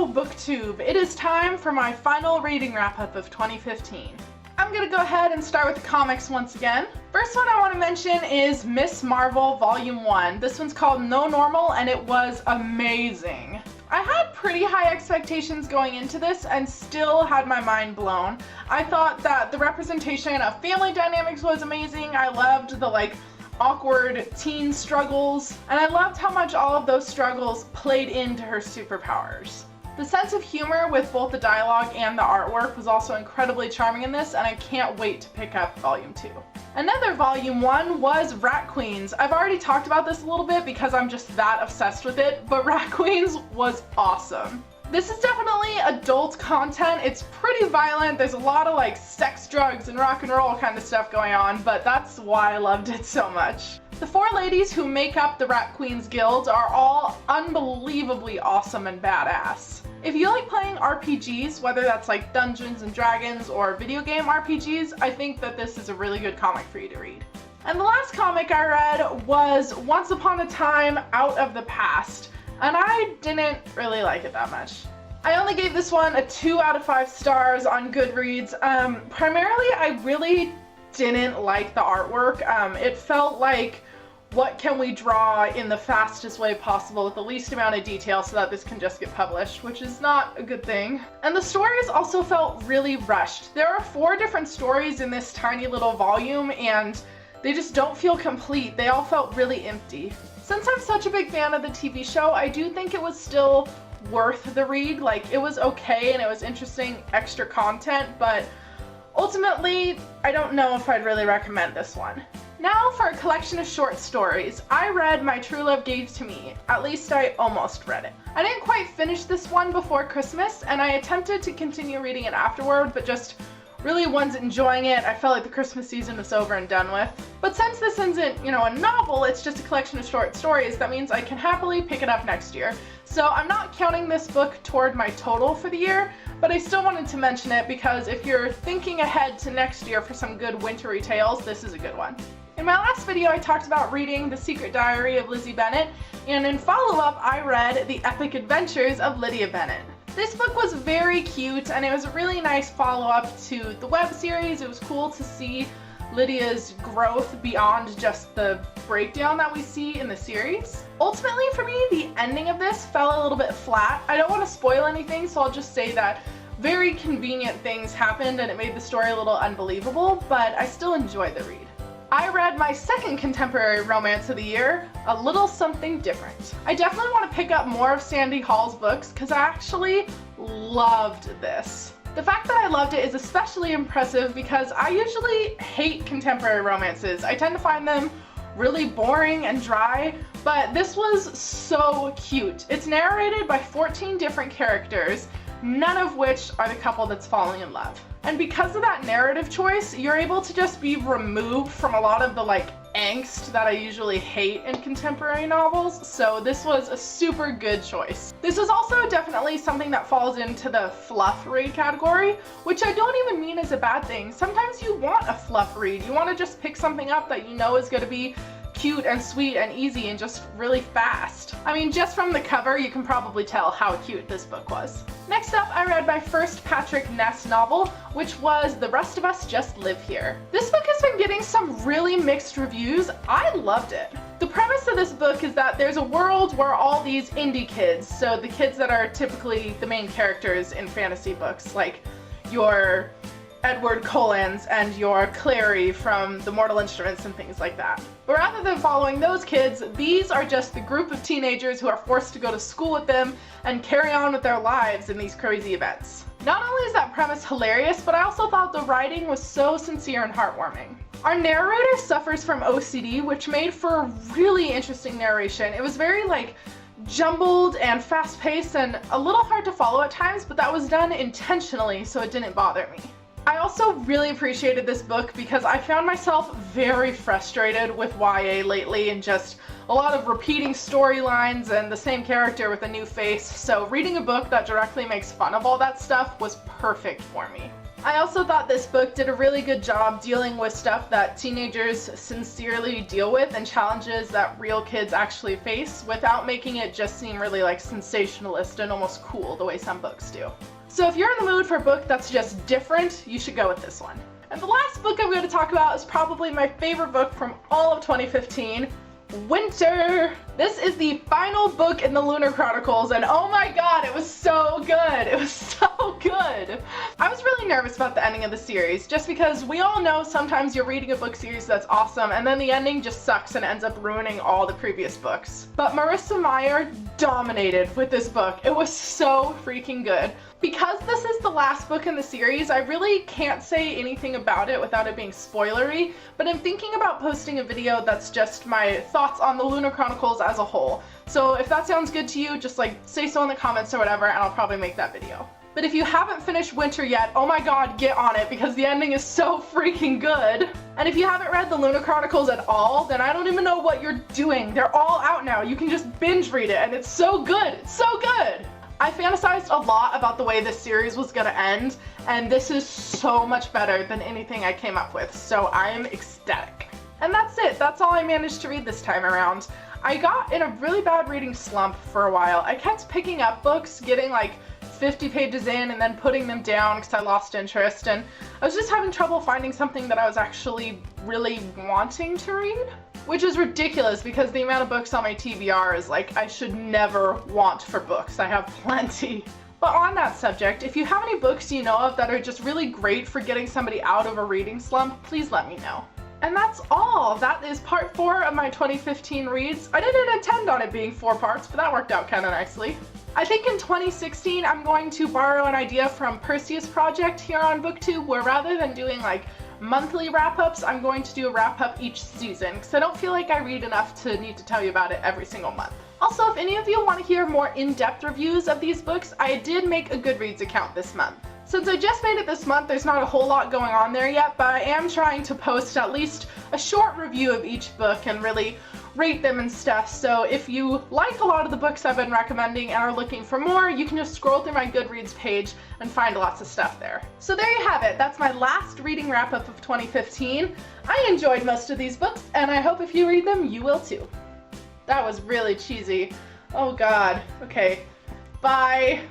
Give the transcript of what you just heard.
Hello BookTube! It is time for my final reading wrap-up of 2015. I'm gonna go ahead and start with the comics once again. First one I want to mention is Miss Marvel Volume 1. This one's called No Normal and it was amazing. I had pretty high expectations going into this and still had my mind blown. I thought that the representation of family dynamics was amazing. I loved the awkward teen struggles, and I loved how much all of those struggles played into her superpowers. The sense of humor with both the dialogue and the artwork was also incredibly charming in this, and I can't wait to pick up Volume 2. Another Volume 1 was Rat Queens. I've already talked about this a little bit because I'm just that obsessed with it, but Rat Queens was awesome. This is definitely adult content. It's pretty violent. There's a lot of sex, drugs, and rock and roll kind of stuff going on, but that's why I loved it so much. The four ladies who make up the Rat Queens Guild are all unbelievably awesome and badass. If you like playing RPGs, whether that's like Dungeons and Dragons or video game RPGs, I think that this is a really good comic for you to read. And the last comic I read was Once Upon a Time Out of the Past, and I didn't really like it that much. I only gave this one a 2 out of 5 stars on Goodreads. Primarily, I really didn't like the artwork. It felt like, what can we draw in the fastest way possible with the least amount of detail so that this can just get published, which is not a good thing. And the stories also felt really rushed. There are 4 different stories in this tiny little volume, and they just don't feel complete. They all felt really empty. Since I'm such a big fan of the TV show, I do think it was still worth the read. It was okay and it was interesting extra content, but ultimately, I don't know if I'd really recommend this one. Now for a collection of short stories. I read My True Love Gave to Me. At least I almost read it. I didn't quite finish this one before Christmas, and I attempted to continue reading it afterward, but just really wasn't enjoying it. I felt like the Christmas season was over and done with. But since this isn't, a novel, it's just a collection of short stories, that means I can happily pick it up next year. So I'm not counting this book toward my total for the year, but I still wanted to mention it because if you're thinking ahead to next year for some good wintry tales, this is a good one. In my last video, I talked about reading The Secret Diary of Lizzie Bennet, and in follow-up, I read The Epic Adventures of Lydia Bennet. This book was very cute, and it was a really nice follow-up to the web series. It was cool to see Lydia's growth beyond just the breakdown that we see in the series. Ultimately, for me, the ending of this fell a little bit flat. I don't want to spoil anything, so I'll just say that very convenient things happened and it made the story a little unbelievable, but I still enjoyed the read. I read my second contemporary romance of the year, A Little Something Different. I definitely want to pick up more of Sandy Hall's books because I actually loved this. The fact that I loved it is especially impressive because I usually hate contemporary romances. I tend to find them really boring and dry, but this was so cute. It's narrated by 14 different characters, none of which are the couple that's falling in love. And because of that narrative choice, you're able to just be removed from a lot of the angst that I usually hate in contemporary novels, so this was a super good choice. This is also definitely something that falls into the fluff read category, which I don't even mean as a bad thing. Sometimes you want a fluff read. You want to just pick something up that you know is going to be cute and sweet and easy and just really fast. I mean, just from the cover, you can probably tell how cute this book was. Next up, I read my first Patrick Ness novel, which was The Rest of Us Just Live Here. This book has been getting some really mixed reviews. I loved it. The premise of this book is that there's a world where all these indie kids, so the kids that are typically the main characters in fantasy books, like your Edward Cullen's and your Clary from the Mortal Instruments and things like that. But rather than following those kids, these are just the group of teenagers who are forced to go to school with them and carry on with their lives in these crazy events. Not only is that premise hilarious, but I also thought the writing was so sincere and heartwarming. Our narrator suffers from OCD, which made for a really interesting narration. It was very jumbled and fast-paced and a little hard to follow at times, but that was done intentionally, so it didn't bother me. I also really appreciated this book because I found myself very frustrated with YA lately and just a lot of repeating storylines and the same character with a new face, so reading a book that directly makes fun of all that stuff was perfect for me. I also thought this book did a really good job dealing with stuff that teenagers sincerely deal with and challenges that real kids actually face without making it just seem really like sensationalist and almost cool the way some books do. So if you're in the mood for a book that's just different, you should go with this one. And the last book I'm going to talk about is probably my favorite book from all of 2015, Winter! This is the final book in the Lunar Chronicles, and oh my god, it was so good! It was so good! I was really nervous about the ending of the series, just because we all know sometimes you're reading a book series that's awesome, and then the ending just sucks and ends up ruining all the previous books. But Marissa Meyer dominated with this book. It was so freaking good. Because this is the last book in the series, I really can't say anything about it without it being spoilery, but I'm thinking about posting a video that's just my thoughts on the Lunar Chronicles as a whole. So if that sounds good to you, just like say so in the comments or whatever, and I'll probably make that video. But if you haven't finished Winter yet, oh my god, get on it, because the ending is so freaking good. And if you haven't read the Lunar Chronicles at all, then I don't even know what you're doing. They're all out now. You can just binge read it, and it's so good. It's so good! I fantasized a lot about the way this series was gonna end, and this is so much better than anything I came up with, so I'm ecstatic. And that's it. That's all I managed to read this time around. I got in a really bad reading slump for a while. I kept picking up books, getting like 50 pages in and then putting them down because I lost interest, and I was just having trouble finding something that I was actually really wanting to read. Which is ridiculous because the amount of books on my TBR is like, I should never want for books. I have plenty. But on that subject, if you have any books you know of that are just really great for getting somebody out of a reading slump, please let me know. And that's all. That is part 4 of my 2015 reads. I didn't intend on it being 4 parts, but that worked out kind of nicely. I think in 2016 I'm going to borrow an idea from Perseus Project here on BookTube, where rather than doing like monthly wrap-ups, I'm going to do a wrap-up each season, because I don't feel like I read enough to need to tell you about it every single month. Also, if any of you want to hear more in-depth reviews of these books, I did make a Goodreads account this month. Since I just made it this month, there's not a whole lot going on there yet, but I am trying to post at least a short review of each book and really rate them and stuff. So if you like a lot of the books I've been recommending and are looking for more, you can just scroll through my Goodreads page and find lots of stuff there. So there you have it. That's my last reading wrap-up of 2015. I enjoyed most of these books, and I hope if you read them, you will too. That was really cheesy. Oh god. Okay. Bye.